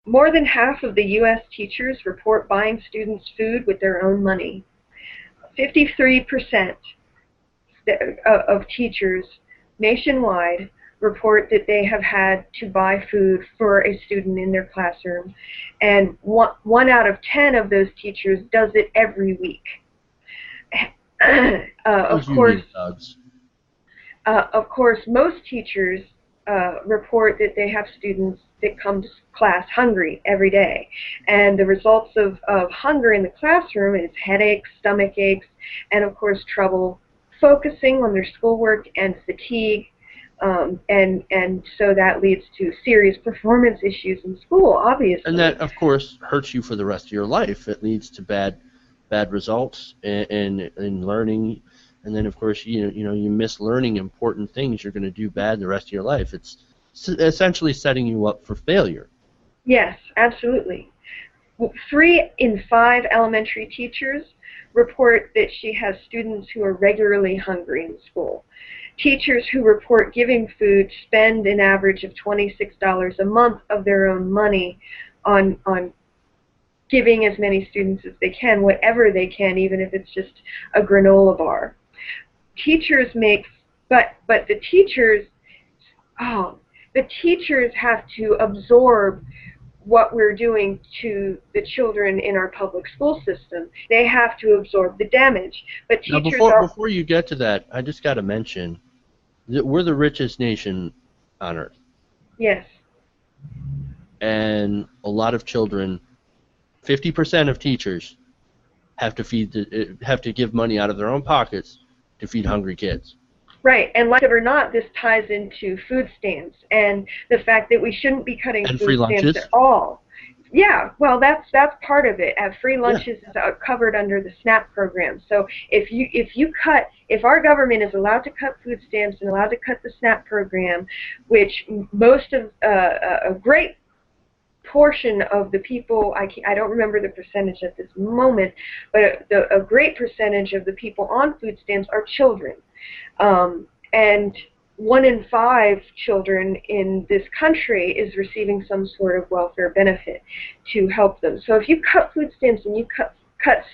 more than half of the U.S. teachers report buying students food with their own money. 53% of teachers nationwide report that they have had to buy food for a student in their classroom, and one out of 10 of those teachers does it every week. Of course, most teachers report that they have students that come to class hungry every day, and the results of hunger in the classroom is headaches, stomach aches, and of course trouble focusing on their schoolwork and fatigue, and so that leads to serious performance issues in school, obviously. And that, of course, hurts you for the rest of your life. It leads to bad results in learning, and then, of course, you miss learning important things. You're going to do bad the rest of your life. It's essentially setting you up for failure. Yes, absolutely. 3 in 5 elementary teachers report that she has students who are regularly hungry in school. Teachers who report giving food spend an average of $26 a month of their own money on giving as many students as they can, whatever they can, even if it's just a granola bar. Teachers make, but the teachers have to absorb what we're doing to the children in our public school system. They have to absorb the damage. But teachers before you get to that, I just got to mention that we're the richest nation on earth. Yes. And a lot of children, 50% of teachers have to give money out of their own pockets to feed hungry kids. Right, and like it or not, this ties into food stamps and the fact that we shouldn't be cutting and food free stamps lunches. at all. Yeah, well, that's part of it. Free lunches is covered under the SNAP program. So if our government is allowed to cut food stamps and allowed to cut the SNAP program, which most of a great portion of the people, I don't remember the percentage at this moment, but a great percentage of the people on food stamps are children. And 1 in 5 children in this country is receiving some sort of welfare benefit to help them. So if you cut food stamps and you cut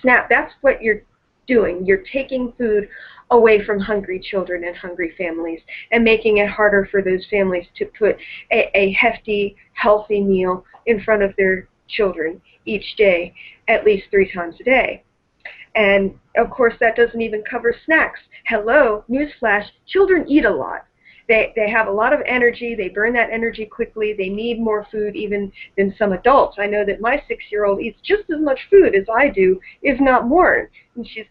SNAP, that's what you're doing. You're taking food away from hungry children and hungry families and making it harder for those families to put a hefty, healthy meal in front of their children each day, at least 3 times a day. And of course, that doesn't even cover snacks. Hello, newsflash, children eat a lot. They have a lot of energy. They burn that energy quickly. They need more food even than some adults. I know that my 6-year-old eats just as much food as I do, if not more. And she's,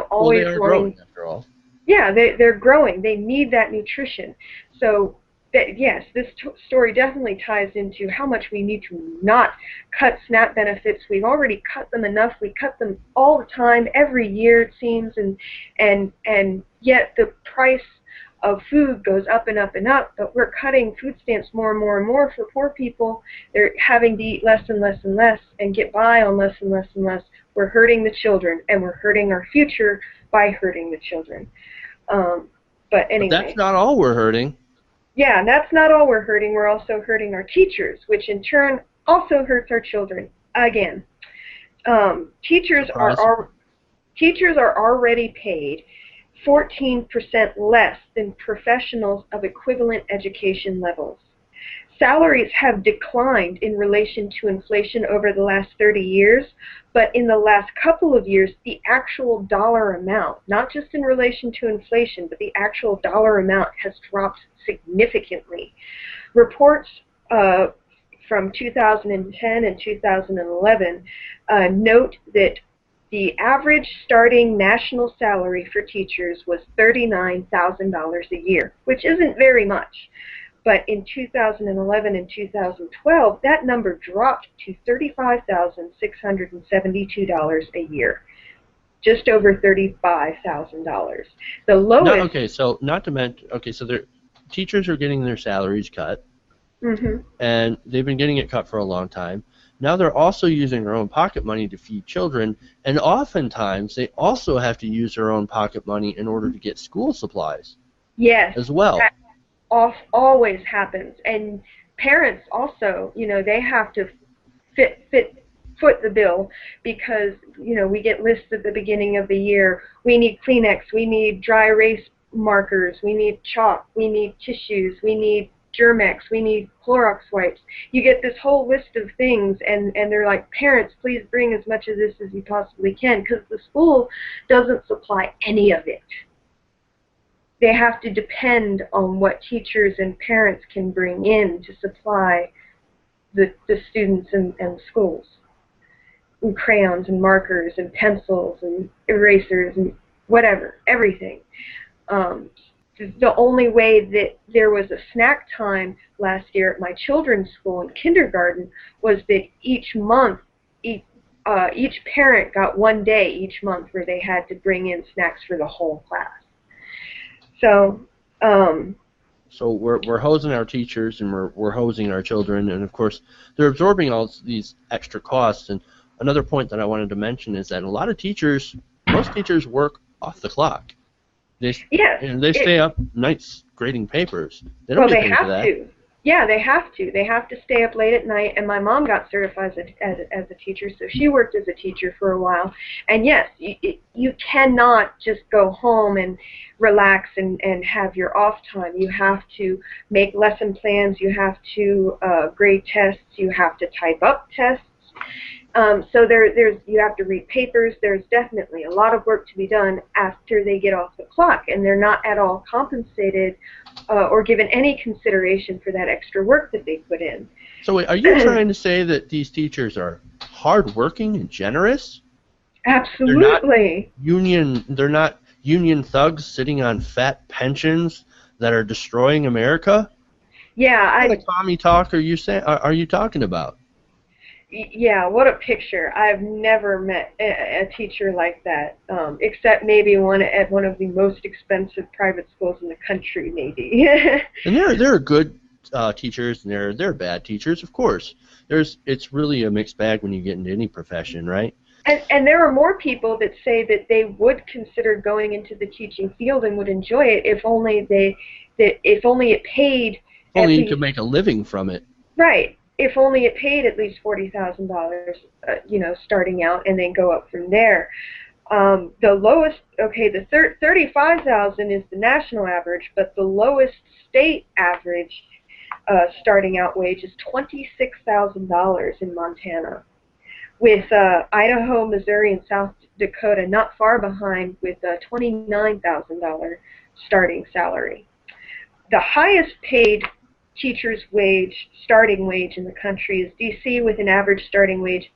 always they are growing, after all. Yeah, they're growing. They need that nutrition. So yes, this story definitely ties into how much we need to not cut SNAP benefits. We've already cut them enough. We cut them all the time, every year it seems, and yet the price of food goes up and up and up, but we're cutting food stamps more and more and more for poor people. They're having to eat less and less and less and get by on less and less and less. We're hurting the children, and we're hurting our future by hurting the children. But anyway. But that's not all we're hurting. Yeah, and that's not all we're hurting. We're also hurting our teachers, which in turn also hurts our children again. Teachers are already paid 14% less than professionals of equivalent education levels. Salaries have declined in relation to inflation over the last 30 years, but in the last couple of years, the actual dollar amount, not just in relation to inflation, but the actual dollar amount has dropped significantly. Reports from 2010 and 2011 note that the average starting national salary for teachers was $39,000 a year, which isn't very much. But in 2011 and 2012, that number dropped to $35,672 a year, just over $35,000. The lowest. No, okay, so not to mention, so teachers are getting their salaries cut, and they've been getting it cut for a long time. Now they're also using their own pocket money to feed children, and oftentimes they also have to use their own pocket money in order to get school supplies. Yes. As well. That always happens, and parents also, they have to foot the bill, because we get lists at the beginning of the year. We need Kleenex, we need dry erase markers, we need chalk, we need tissues, we need Germex, we need Clorox wipes. You get this whole list of things, and they're like, parents, please bring as much of this as you possibly can, because the school doesn't supply any of it. They have to depend on what teachers and parents can bring in to supply the students and schools. And crayons and markers and pencils and erasers and whatever, everything. The only way that there was a snack time last year at my children's school in kindergarten was that each month, each parent got one day each month where they had to bring in snacks for the whole class. So we're hosing our teachers, and we're hosing our children, and of course they're absorbing all these extra costs. And another point that I wanted to mention is that a lot of teachers, most teachers work off the clock. They stay up nights grading papers. They don't get paid for that. Well, they have to. Yeah, they have to. They have to stay up late at night. And my mom got certified as a teacher, so she worked as a teacher for a while. And yes, you cannot just go home and relax and have your off time. You have to make lesson plans. You have to grade tests. You have to type up tests. So you have to read papers. There's definitely a lot of work to be done after they get off the clock, and they're not at all compensated or given any consideration for that extra work that they put in. So wait, are you trying to say that these teachers are hardworking and generous? Absolutely. They're not union thugs sitting on fat pensions that are destroying America? Yeah. What kind of commie talk are you talking about? Yeah, what a picture. I've never met a teacher like that, except maybe at one of the most expensive private schools in the country, maybe. And there are good teachers, and there are bad teachers, of course. It's really a mixed bag when you get into any profession, right? And there are more people that say that they would consider going into the teaching field and would enjoy it if only it paid. If only you could make a living from it. Right. If only it paid at least $40,000, starting out, and then go up from there. The lowest, the $35,000 is the national average, but the lowest state average starting out wage is $26,000 in Montana, with Idaho, Missouri, and South Dakota not far behind with a $29,000 starting salary. The highest paid teacher's starting wage in the country is D.C. with an average starting wage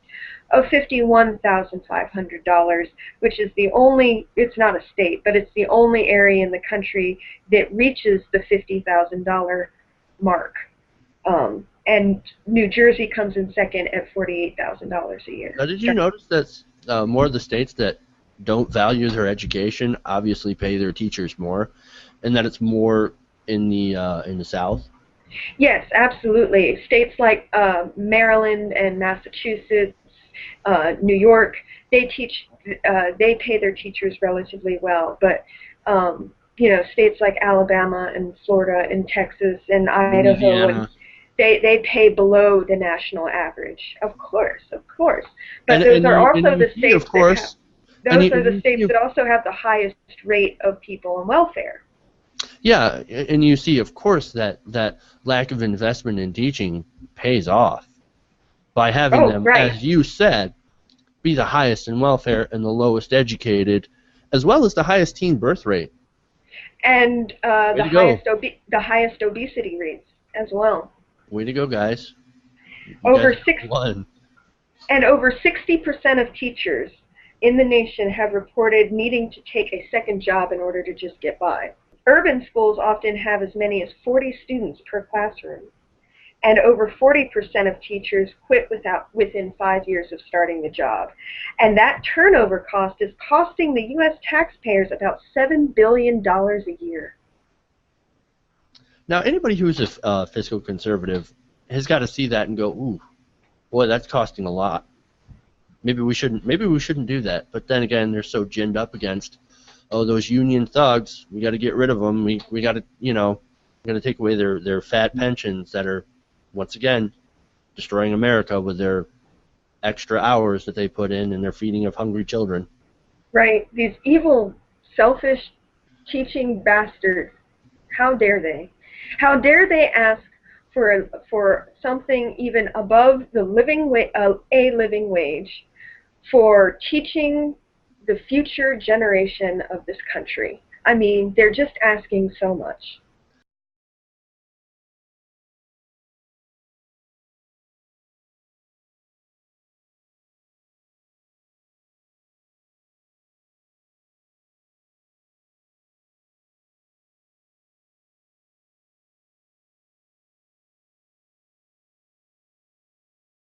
of $51,500, which is it's not a state, but it's the only area in the country that reaches the $50,000 mark. And New Jersey comes in second at $48,000 a year. Now, did you notice that more of the states that don't value their education obviously pay their teachers more, and that it's more in the South? Yes, absolutely. States like Maryland and Massachusetts, New York, they pay their teachers relatively well. But states like Alabama and Florida and Texas and Idaho, and they pay below the national average. Of course. But those are also the states that also have the highest rate of people on welfare. Yeah, and you see, of course, that lack of investment in teaching pays off by having them, as you said, be the highest in welfare and the lowest educated, as well as the highest teen birth rate. And the highest obesity rates as well. Way to go, guys. Over 60% of teachers in the nation have reported needing to take a second job in order to just get by. Urban schools often have as many as 40 students per classroom, and over 40% of teachers quit within 5 years of starting the job. And that turnover cost is costing the U.S. taxpayers about $7 billion a year. Now, anybody who's a fiscal conservative has got to see that and go, ooh, boy, that's costing a lot. Maybe we shouldn't do that. But then again, they're so ginned up against, those union thugs, we got to get rid of them. We got to take away their fat pensions that are, once again, destroying America with their extra hours that they put in their feeding of hungry children. Right. These evil, selfish, teaching bastards. How dare they? How dare they ask for something even above the a living wage for teaching the future generation of this country? I mean, they're just asking so much.